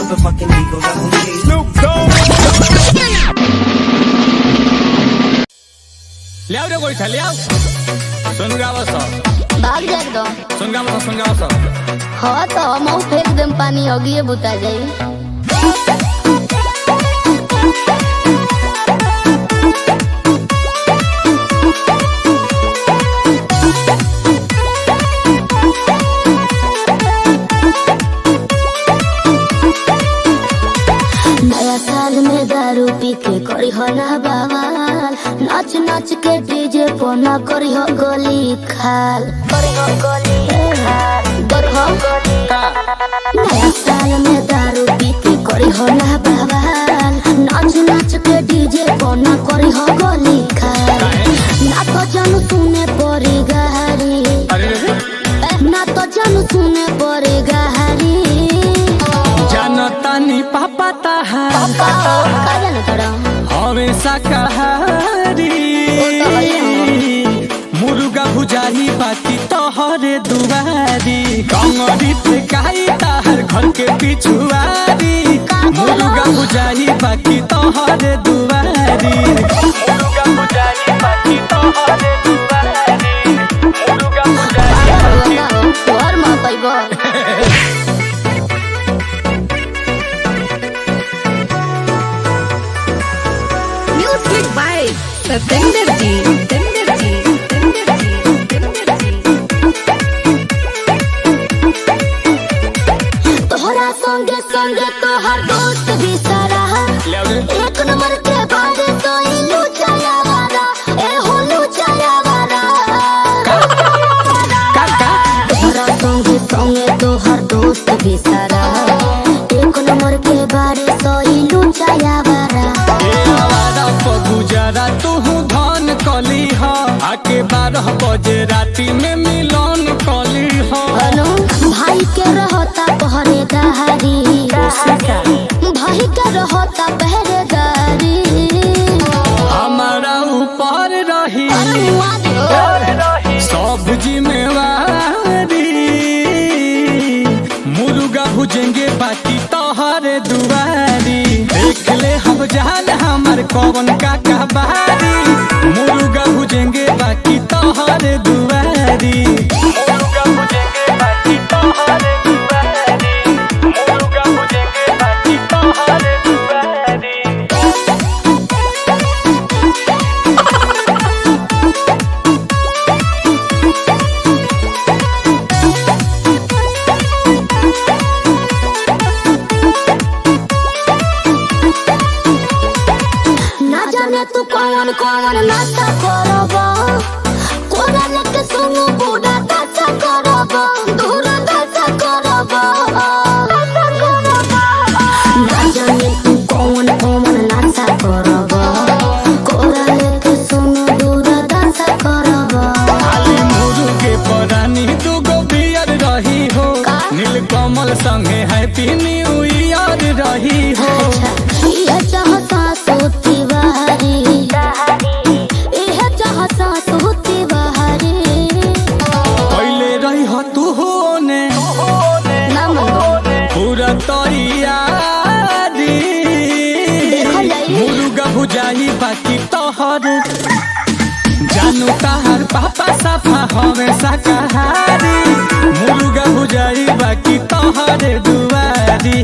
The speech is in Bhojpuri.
motherfucking Eagle Double G. Snoop Dogg. ले आओ रे कोई था ले आओ सुन गावो सो भाग जाए दो सुन गावो सो हाँ तो हम फेंक देम पानी होगी ये बुता जाई नया साल में दारू पी के करी हो ना बवाल नाच नाच के डीजे पर ना करी हो गोली खाल नया साल में दारू पी के करी हो ना बवाल नाच नाच के डीजे पर ना करी हो गोली खाल ना तो जानू सुने पड़ी गहरी ना तो जानू सुने पड़ी गहरी जानतानी पापा ताहार हमेशा कहारी मुर्गा भुजाही बाकी तोहरे दुआरी कंगरी फेंकाई ताहर घर के पिछुआरी मुर्गा भुजाही बाकी तोहरे दुआरी मुर्गा भुजाही बाकी तोहरे दुआरी मुर्गा भुजाही तोहर मां पैबो सतेंद्र जी तोहरा संगे संगे तोहर दोस्त भी सारा एक नंबर के बाद तो इलू चला वाला ए होलू चला वाला तोहरा संगे संगे तोहर दोस्त भी सारा एक नंबर के बाद तो इलू चला वाला गुजारा तू धन कली हो आके 12 बजे राती में मिलन कली हो भाई के रहता पहरेदारी भाई के रहता पहरेदारी हमारा ऊपर रही सब जिम्मेवारी मुर्गा भुजेंगे बाकी तोहरे दुआरी देख ले हम जान हमार कौन का कहबारी मुर्गा भुजेंगे बाकी तोहरे दुआरी मुर्गा भुजेंगे बाकी तोहरे दुआरी मुर्गा भुजेंगे बाकी तोहरे दुआरी ना जाने तू कौन कौन नाचा करबा कोना लेके सुनु बूढ़ा नाचा करबा दूर नाचा करबा ना जाने तू कौन कौन नाचा करबा कोना लेके सुनु दूर नाचा करबा खाली मुर्गे परानी दुगो बियर रही हो नीलकमल संगे हैप्पी न्यू ईयर रही हो ये चाहता सोती बहारी ये चाहता सोती बहारी पहले रही हो तू होने पूरा तैयारी मुर्गा भुजाही बाकी तोहर जानू ताहर पापा साफा हमेशा कहारी मुर्गा भुजाही बाकी तोहरे दुआरी